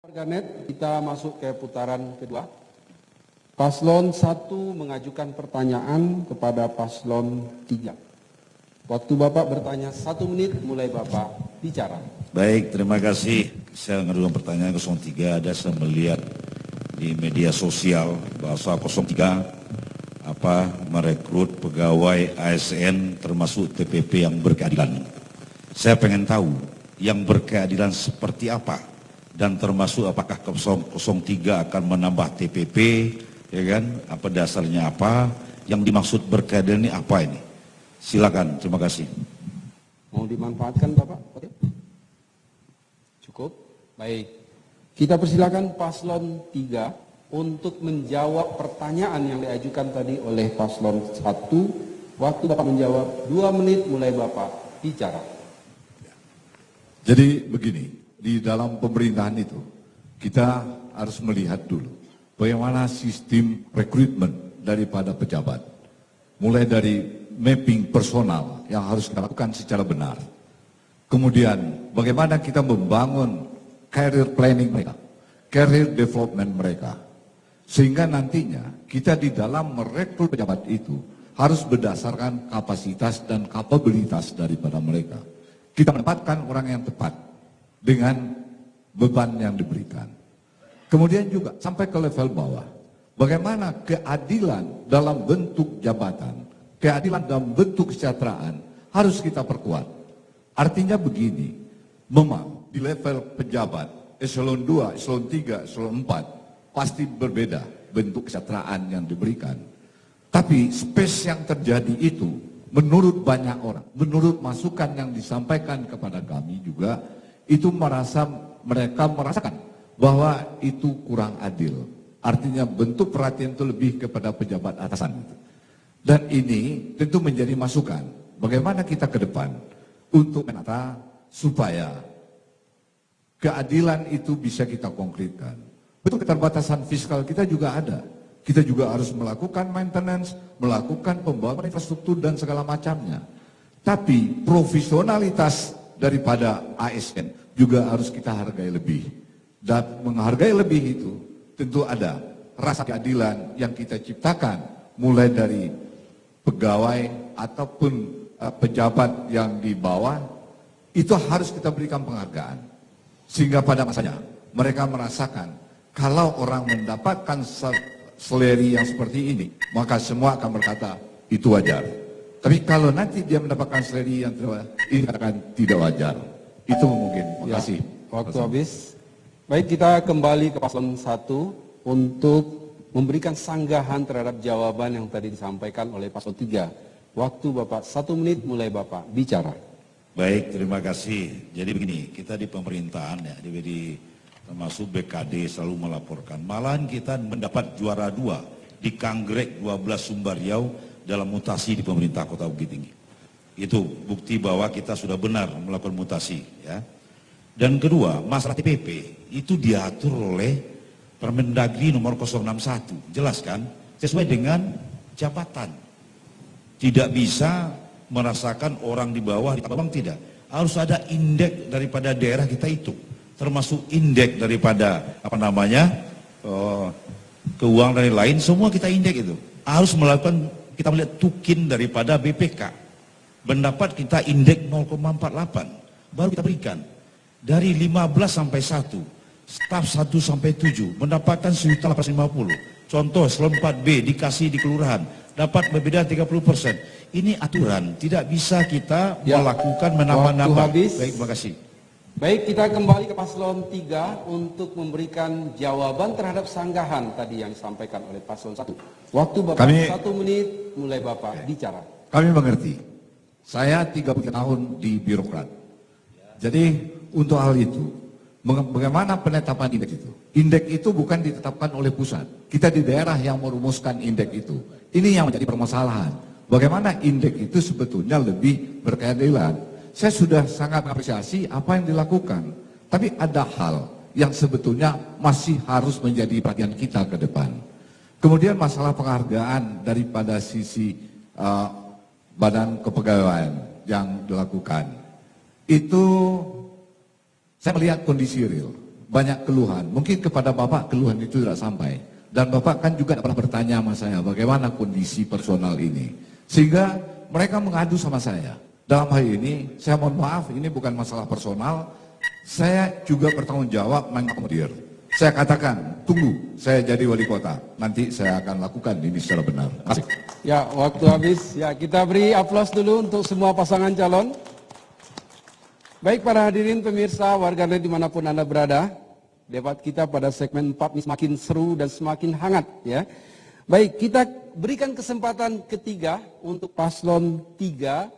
Warganet, kita masuk ke putaran kedua. Paslon 1 mengajukan pertanyaan kepada Paslon 3. Waktu Bapak bertanya 1 menit, mulai Bapak bicara. Baik, terima kasih. Saya mengajukan pertanyaan 03. Ada saya melihat di media sosial bahwa 03 merekrut pegawai ASN termasuk TPP yang berkeadilan. Saya pengen tahu yang berkeadilan seperti apa. Dan termasuk apakah 03 akan menambah TPP, ya kan? Apa dasarnya apa? Yang dimaksud berkeadilan ini apa ini? Silakan, terima kasih. Mau dimanfaatkan Bapak? Oke. Cukup? Baik. Kita persilakan Paslon 3 untuk menjawab pertanyaan yang diajukan tadi oleh Paslon 1. Waktu Bapak menjawab 2 menit, mulai Bapak bicara. Jadi begini. Di dalam pemerintahan itu, kita harus melihat dulu bagaimana sistem rekrutmen daripada pejabat. Mulai dari mapping personal yang harus kita lakukan secara benar. Kemudian bagaimana kita membangun career planning mereka, career development mereka. Sehingga nantinya kita di dalam merekrut pejabat itu harus berdasarkan kapasitas dan kapabilitas daripada mereka. Kita menempatkan orang yang tepat dengan beban yang diberikan. Kemudian juga sampai ke level bawah. Bagaimana keadilan dalam bentuk jabatan, keadilan dalam bentuk kesejahteraan harus kita perkuat. Artinya begini, memang di level pejabat, eselon 2, eselon 3, eselon 4, pasti berbeda bentuk kesejahteraan yang diberikan. Tapi space yang terjadi itu, menurut banyak orang, menurut masukan yang disampaikan kepada kami juga, itu mereka merasakan bahwa itu kurang adil. Artinya bentuk perhatian itu lebih kepada pejabat atasan. Dan ini tentu menjadi masukan. Bagaimana kita ke depan untuk menata supaya keadilan itu bisa kita konkretkan. Bentuk keterbatasan fiskal kita juga ada. Kita juga harus melakukan maintenance, melakukan pembangunan infrastruktur dan segala macamnya. Tapi profesionalitas daripada ASN juga harus kita hargai lebih. Dan menghargai lebih itu tentu ada rasa keadilan yang kita ciptakan mulai dari pegawai ataupun pejabat yang di bawah, itu harus kita berikan penghargaan. Sehingga pada masanya mereka merasakan kalau orang mendapatkan salary yang seperti ini, maka semua akan berkata itu wajar. Tapi kalau nanti dia mendapatkan salary yang ini akan tidak wajar. Itu mungkin. Terima kasih. Waktu habis. Baik, kita kembali ke Paslon 1 untuk memberikan sanggahan terhadap jawaban yang tadi disampaikan oleh Paslon 3. Waktu Bapak 1 menit, mulai Bapak bicara. Baik, terima kasih. Jadi begini, kita di pemerintahan ya, termasuk BKD selalu melaporkan. Malahan kita mendapat juara 2 di Kanggrek 12 Sumbar Riau dalam mutasi di pemerintah Kota Bukit Tinggi. Itu bukti bahwa kita sudah benar melakukan mutasi, ya. Dan kedua, masalah TPP itu diatur oleh Permendagri nomor 061, jelas kan? Sesuai dengan jabatan. Tidak bisa merasakan orang di bawah, di bawah tidak. Harus ada indeks daripada daerah kita itu, termasuk indeks daripada keuangan dan lain, semua kita indeks itu. Harus melakukan, kita melihat tukin daripada BPK. Mendapat kita indeks 0,48, baru kita berikan. Dari 15 sampai 1, staf 1 sampai 7, mendapatkan 1.850. Contoh, eselon 4B dikasih di kelurahan, dapat berbeda 30%. Ini aturan, tidak bisa kita melakukan menambah-nambah. Baik, terima kasih. Baik, kita kembali ke Paslon 3 untuk memberikan jawaban terhadap sanggahan tadi yang disampaikan oleh Paslon 1. Waktu Bapak 1 menit, mulai Bapak bicara. Kami mengerti. Saya 30 tahun di birokrat. Jadi untuk hal itu, bagaimana penetapan indeks itu? Indeks itu bukan ditetapkan oleh pusat. Kita di daerah yang merumuskan indeks itu. Ini yang menjadi permasalahan. Bagaimana indeks itu sebetulnya lebih berkeadilan. Saya sudah sangat mengapresiasi apa yang dilakukan. Tapi ada hal yang sebetulnya masih harus menjadi perhatian kita ke depan. Kemudian masalah penghargaan daripada sisi badan kepegawaian yang dilakukan. Itu saya melihat kondisi real. banyak keluhan. Mungkin kepada Bapak keluhan itu tidak sampai. Dan Bapak kan juga pernah bertanya sama saya bagaimana kondisi personal ini. Sehingga mereka mengadu sama saya. Dalam hal ini, saya mohon maaf, ini bukan masalah personal. Saya juga bertanggung jawab mengakomodir. Saya katakan, tunggu, saya jadi wali kota. Nanti saya akan lakukan ini secara benar. Asik. Ya, waktu habis. Ya, kita beri aplaus dulu untuk semua pasangan calon. Baik para hadirin pemirsa, warganet dimanapun Anda berada, debat kita pada segmen 4 ini semakin seru dan semakin hangat. Ya. Baik, kita berikan kesempatan ketiga untuk paslon 3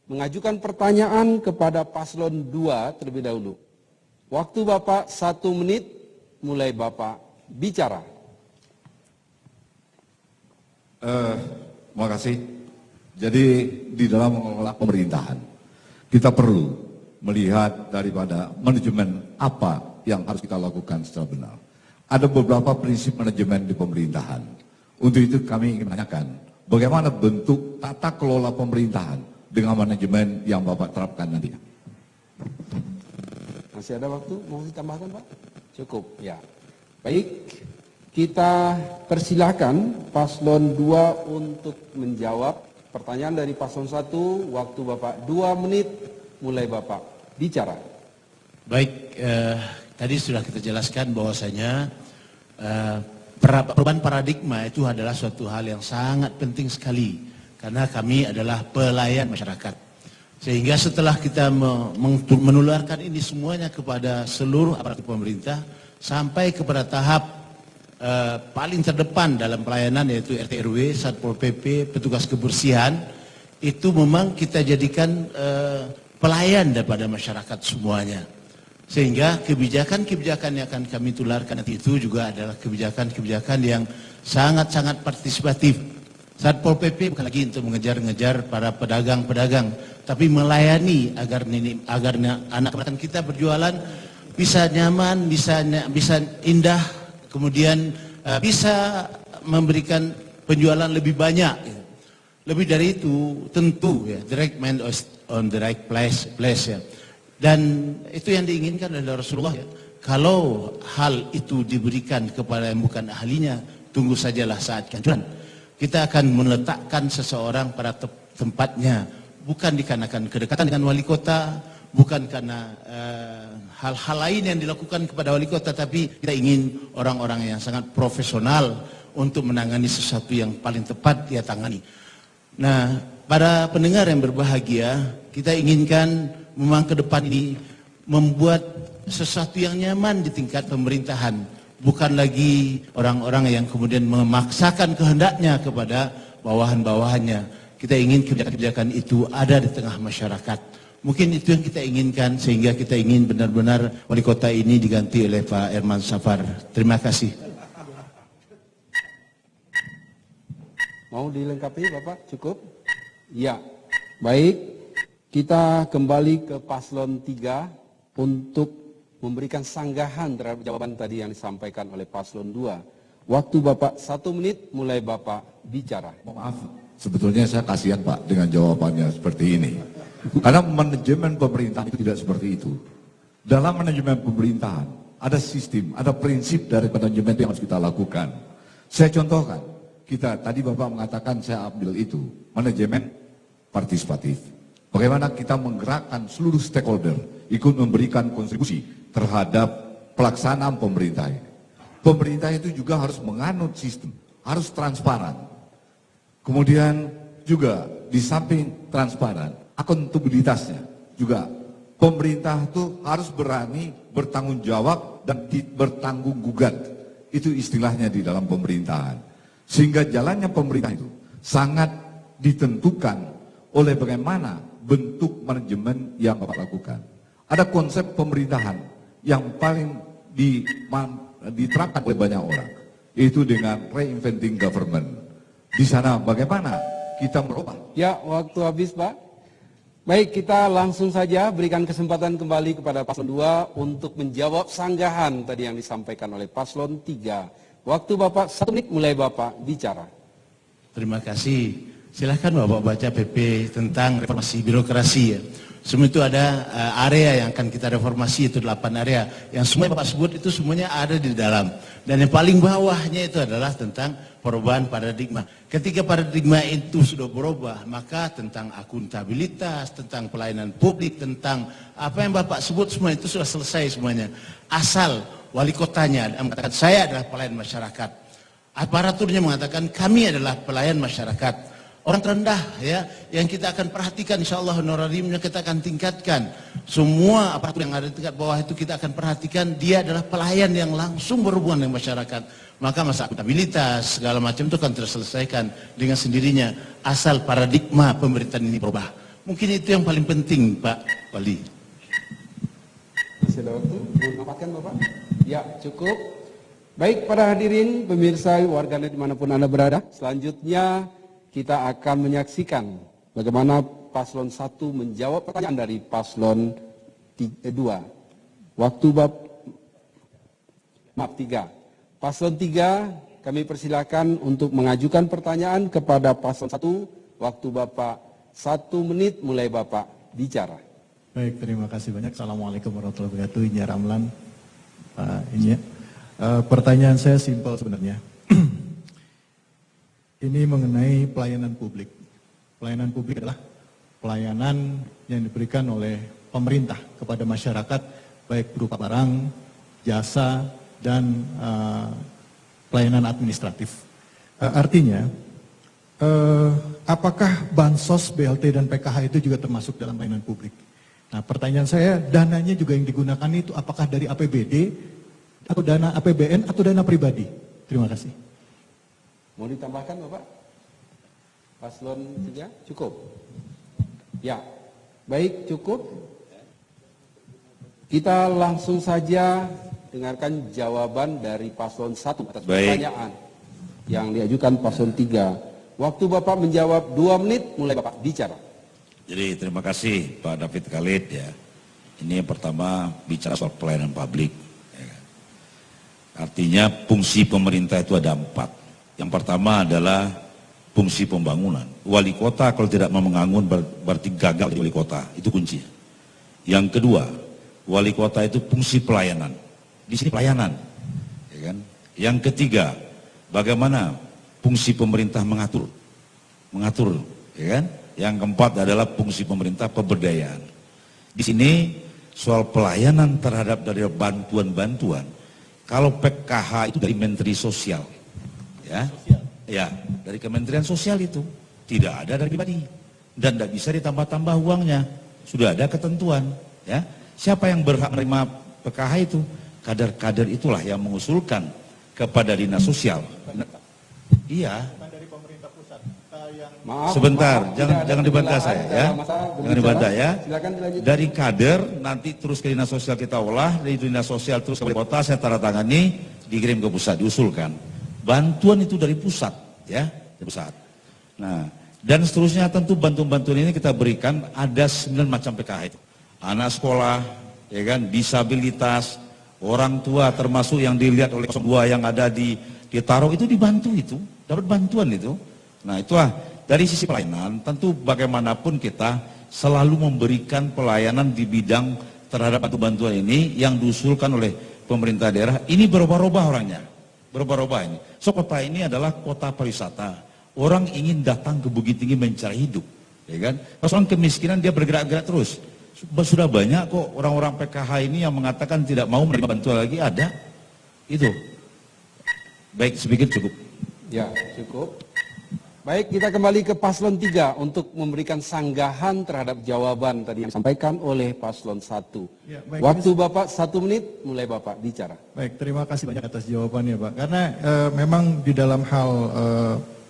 mengajukan pertanyaan kepada paslon 2 terlebih dahulu. Waktu Bapak 1 menit, mulai Bapak bicara. Terima kasih. Jadi di dalam mengelola pemerintahan, kita perlu melihat daripada manajemen apa yang harus kita lakukan secara benar. Ada beberapa prinsip manajemen di pemerintahan. Untuk itu kami ingin menanyakan, bagaimana bentuk tata kelola pemerintahan dengan manajemen yang Bapak terapkan nanti? Masih ada waktu? Mau ditambahkan Pak? Cukup, ya. Baik, kita persilakan paslon 2 untuk menjawab pertanyaan dari paslon 1. Waktu Bapak 2 menit, mulai Bapak bicara. Baik, tadi sudah kita jelaskan bahwasanya perubahan paradigma itu adalah suatu hal yang sangat penting sekali. Karena kami adalah pelayan masyarakat. Sehingga setelah kita menularkan ini semuanya kepada seluruh aparatur pemerintah, sampai kepada tahap paling terdepan dalam pelayanan yaitu RT RW, Satpol PP, petugas kebersihan, itu memang kita jadikan pelayan daripada masyarakat semuanya. Sehingga kebijakan-kebijakan yang akan kami tularkan nanti itu juga adalah kebijakan-kebijakan yang sangat-sangat partisipatif. Satpol PP bukan lagi untuk mengejar-ngejar para pedagang-pedagang, tapi melayani agar anak kita berjualan bisa nyaman, bisa indah, kemudian bisa memberikan penjualan lebih banyak. Lebih dari itu tentu ya, the right man on the right place ya. Dan itu yang diinginkan oleh Rasulullah ya. Kalau hal itu diberikan kepada yang bukan ahlinya, tunggu sajalah saat kehancuran. Kita akan meletakkan seseorang pada tempatnya, bukan dikarenakan kedekatan dengan wali kota, bukan karena hal-hal lain yang dilakukan kepada wali kota, tapi kita ingin orang-orang yang sangat profesional untuk menangani sesuatu yang paling tepat dia tangani. Nah, para pendengar yang berbahagia, kita inginkan memang ke depan ini membuat sesuatu yang nyaman di tingkat pemerintahan. Bukan lagi orang-orang yang kemudian memaksakan kehendaknya kepada bawahan-bawahannya. Kita ingin kebijakan-kebijakan itu ada di tengah masyarakat. Mungkin itu yang kita inginkan, sehingga kita ingin benar-benar wali kota ini diganti oleh Pak Herman Safar. Terima kasih. Mau dilengkapi Bapak? Cukup? Ya. Baik, kita kembali ke paslon 3 untuk memberikan sanggahan terhadap jawaban tadi yang disampaikan oleh paslon 2. Waktu Bapak 1 menit, mulai Bapak bicara. Maaf, sebetulnya saya kasihan Pak dengan jawabannya seperti ini. Karena manajemen pemerintahan itu tidak seperti itu. Dalam manajemen pemerintahan ada sistem, ada prinsip dari manajemen yang harus kita lakukan. Saya contohkan, tadi Bapak mengatakan saya ambil itu, manajemen partisipatif. Bagaimana kita menggerakkan seluruh stakeholder ikut memberikan kontribusi terhadap pelaksanaan pemerintah ini. Pemerintah itu juga harus menganut sistem, harus transparan. Kemudian juga di samping transparan, akuntabilitasnya juga pemerintah itu harus berani bertanggung jawab dan bertanggung gugat. Itu istilahnya di dalam pemerintahan. Sehingga jalannya pemerintah itu sangat ditentukan oleh bagaimana bentuk manajemen yang Bapak lakukan. Ada konsep pemerintahan yang paling diterapkan oleh banyak orang, yaitu dengan reinventing government. Di sana bagaimana kita merubah? Ya, waktu habis Pak. Baik, kita langsung saja berikan kesempatan kembali kepada paslon 2 untuk menjawab sanggahan tadi yang disampaikan oleh paslon 3. Waktu Bapak 1 menit, mulai Bapak bicara. Terima kasih. Silahkan Bapak baca PP tentang reformasi birokrasi ya. Semua itu ada area yang akan kita reformasi, itu 8 area. Yang semua Bapak sebut itu semuanya ada di dalam. Dan yang paling bawahnya itu adalah tentang perubahan paradigma. Ketika paradigma itu sudah berubah, maka tentang akuntabilitas, tentang pelayanan publik, tentang apa yang Bapak sebut semua itu sudah selesai semuanya. Asal wali kotanya mengatakan saya adalah pelayan masyarakat. Aparaturnya mengatakan kami adalah pelayan masyarakat. Orang terendah ya, yang kita akan perhatikan insyaallah honorariumnya kita akan tingkatkan. Semua aparatur yang ada di tingkat bawah itu kita akan perhatikan dia adalah pelayan yang langsung berhubungan dengan masyarakat. Maka masalah akuntabilitas segala macam itu akan terselesaikan dengan sendirinya asal paradigma pemerintahan ini berubah. Mungkin itu yang paling penting Pak Wali. Masih ada waktu, mau nampakkan Bapak? Ya, cukup. Baik para hadirin, pemirsa, warganet dimanapun Anda berada, selanjutnya kita akan menyaksikan bagaimana paslon 1 menjawab pertanyaan dari paslon 2. Waktu 3. Paslon 3 kami persilakan untuk mengajukan pertanyaan kepada paslon 1. Waktu Bapak 1 menit mulai Bapak bicara. Baik, terima kasih banyak. Assalamualaikum warahmatullahi wabarakatuh. Inya Ramlan. Inya. Pertanyaan saya simpel sebenarnya. Ini mengenai pelayanan publik. Pelayanan publik adalah pelayanan yang diberikan oleh pemerintah kepada masyarakat, baik berupa barang, jasa, dan pelayanan administratif. Artinya, apakah Bansos, BLT, dan PKH itu juga termasuk dalam pelayanan publik? Nah, pertanyaan saya, dananya juga yang digunakan itu apakah dari APBD, atau dana APBN, atau dana pribadi? Terima kasih. Mau ditambahkan Bapak? Paslon 3 cukup? Ya, baik cukup. Kita langsung saja dengarkan jawaban dari paslon 1 atas pertanyaan yang diajukan paslon 3. Waktu Bapak menjawab 2 menit, mulai Bapak bicara. Jadi terima kasih Pak David Khalid ya. Ini yang pertama bicara soal pelayanan publik. Ya. Artinya fungsi pemerintah itu ada 4. Yang pertama adalah fungsi pembangunan. Wali kota kalau tidak mau membangun berarti gagal di wali kota. Itu kuncinya. Yang kedua, wali kota itu fungsi pelayanan. Di sini pelayanan. Ya kan? Yang ketiga, bagaimana fungsi pemerintah mengatur. Mengatur. Ya kan? Yang keempat adalah fungsi pemerintah pemberdayaan. Di sini soal pelayanan terhadap dari bantuan-bantuan. Kalau PKH itu dari Menteri Sosial. Ya, dari Kementerian Sosial itu tidak ada dari pribadi dan tidak bisa ditambah-tambah uangnya. Sudah ada ketentuan. Ya, siapa yang berhak menerima PKH itu? Kader-kader itulah yang mengusulkan kepada dinas sosial. Iya. Dari pemerintah pusat yang Sebentar, jangan dibantah saya ya. Jangan dibantah ya. Dari kader nanti terus ke dinas sosial kita olah, dari dinas sosial terus ke kota saya tanda tangani, dikirim ke pusat, diusulkan. Bantuan itu dari pusat, ya, dari pusat. Nah, dan seterusnya tentu bantuan-bantuan ini kita berikan ada 9 macam PKH itu. Anak sekolah, ya kan, disabilitas, orang tua termasuk yang dilihat oleh 02 yang ada ditaruh itu dibantu itu, dapat bantuan itu. Nah, itulah dari sisi pelayanan, tentu bagaimanapun kita selalu memberikan pelayanan di bidang terhadap bantuan ini yang diusulkan oleh pemerintah daerah. Ini berubah-ubah orangnya. Berubah-ubah ini. So kota ini adalah kota pariwisata. Orang ingin datang ke Bukit Tinggi mencari hidup, ya kan? Persoalan kemiskinan dia bergerak-gerak terus. Sudah banyak kok orang-orang PKH ini yang mengatakan tidak mau menerima bantuan lagi ada. Itu. Baik, sedikit cukup. Ya, cukup. Baik, kita kembali ke paslon 3 untuk memberikan sanggahan terhadap jawaban tadi yang disampaikan oleh paslon 1. Ya, baik, waktu Bapak 1 menit, mulai Bapak bicara. Baik, terima kasih banyak atas jawabannya Pak. Karena memang di dalam hal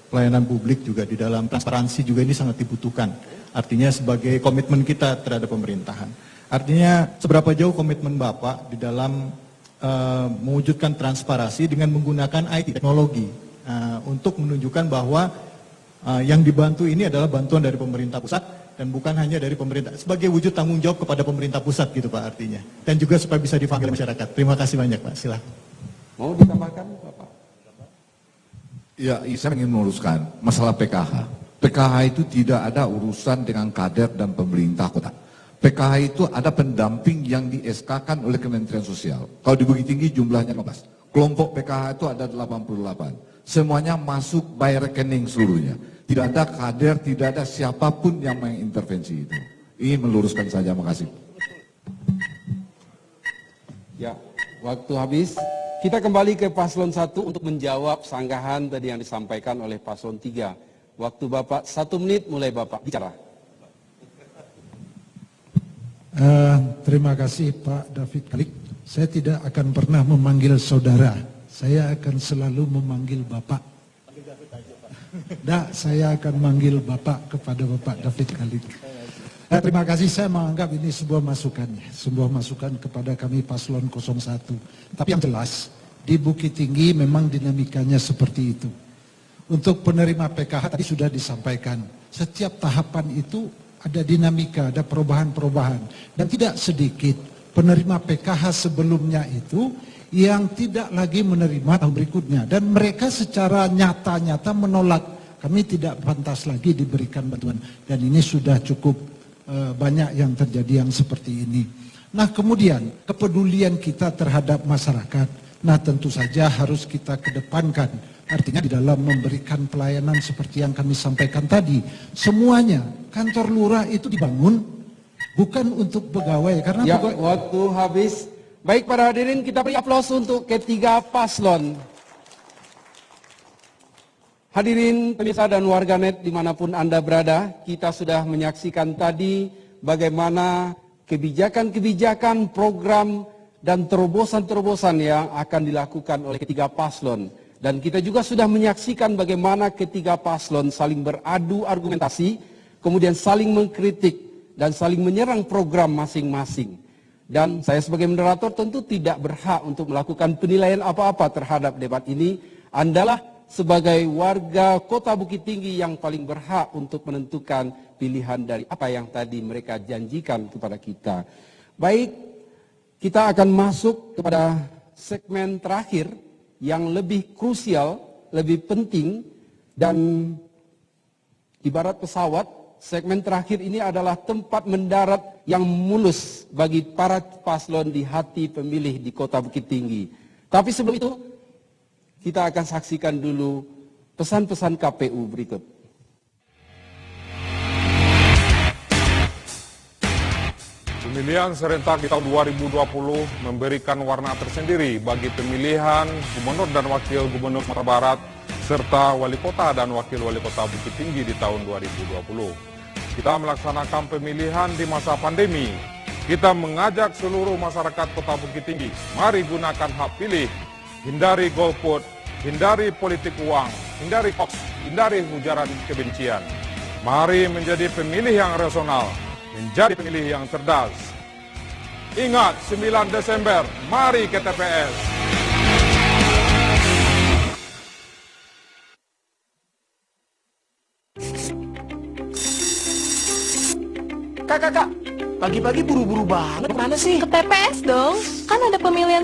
pelayanan publik juga, di dalam transparansi juga ini sangat dibutuhkan. Artinya sebagai komitmen kita terhadap pemerintahan. Artinya seberapa jauh komitmen Bapak di dalam mewujudkan transparansi dengan menggunakan IT, teknologi, untuk menunjukkan bahwa yang dibantu ini adalah bantuan dari pemerintah pusat dan bukan hanya dari pemerintah, sebagai wujud tanggung jawab kepada pemerintah pusat gitu Pak artinya. Dan juga supaya bisa dipanggil masyarakat. Terima kasih banyak Pak, silakan. Mau ditambahkan Bapak? Ya, saya ingin meluruskan masalah PKH. PKH itu tidak ada urusan dengan kader dan pemerintah kota. PKH itu ada pendamping yang di SK-kan oleh Kementerian Sosial. Kalau di Bukit Tinggi jumlahnya 15. Kelompok PKH itu ada 88. Semuanya masuk by rekening seluruhnya. Tidak ada kader, tidak ada siapapun yang mengintervensi itu. Ini meluruskan saja, makasih. Ya, waktu habis. Kita kembali ke paslon 1 untuk menjawab sanggahan tadi yang disampaikan oleh paslon 3. Waktu Bapak 1 menit, mulai Bapak bicara. Terima kasih Pak David Kalik. Saya tidak akan pernah memanggil saudara. Saya akan selalu memanggil Bapak. Saya akan manggil Bapak kepada Bapak David Kalik. Terima kasih, saya menganggap ini sebuah masukan. Sebuah masukan kepada kami paslon 01. Tapi yang jelas, di Bukit Tinggi memang dinamikanya seperti itu. Untuk penerima PKH tadi sudah disampaikan. Setiap tahapan itu ada dinamika, ada perubahan-perubahan. Dan tidak sedikit penerima PKH sebelumnya itu yang tidak lagi menerima tahun berikutnya. Dan mereka secara nyata-nyata menolak. Kami tidak pantas lagi diberikan bantuan. Dan ini sudah cukup banyak yang terjadi yang seperti ini. Nah kemudian kepedulian kita terhadap masyarakat. Nah tentu saja harus kita kedepankan. Artinya di dalam memberikan pelayanan seperti yang kami sampaikan tadi. Semuanya kantor lurah itu dibangun bukan untuk pegawai. Karena Ya, waktu habis. Baik para hadirin, kita beri aplaus untuk ketiga paslon. Hadirin pemirsa dan warganet dimanapun Anda berada, kita sudah menyaksikan tadi bagaimana kebijakan-kebijakan, program, dan terobosan-terobosan yang akan dilakukan oleh ketiga paslon. Dan kita juga sudah menyaksikan bagaimana ketiga paslon saling beradu argumentasi, kemudian saling mengkritik dan saling menyerang program masing-masing. Dan saya sebagai moderator tentu tidak berhak untuk melakukan penilaian apa-apa terhadap debat ini. Andalah sebagai warga Kota Bukit Tinggi yang paling berhak untuk menentukan pilihan dari apa yang tadi mereka janjikan kepada kita. Baik, kita akan masuk kepada segmen terakhir yang lebih krusial, lebih penting, dan ibarat pesawat, segmen terakhir ini adalah tempat mendarat yang mulus bagi para paslon di hati pemilih di Kota Bukit Tinggi. Tapi sebelum itu, kita akan saksikan dulu pesan-pesan KPU berikut. Pemilihan serentak di tahun 2020 memberikan warna tersendiri bagi pemilihan gubernur dan wakil gubernur Sumatera Barat serta wali kota dan wakil wali kota Bukit Tinggi di tahun 2020. Kita melaksanakan pemilihan di masa pandemi. Kita mengajak seluruh masyarakat Kota Bukit Tinggi, mari gunakan hak pilih, hindari golput, hindari politik uang, hindari hoax, hindari ujaran kebencian. Mari menjadi pemilih yang rasional, menjadi pemilih yang cerdas. Ingat, 9 Desember, mari ke TPS. Kak, pagi-pagi buru-buru banget, mana sih? Ke TPS dong, kan ada pemilihan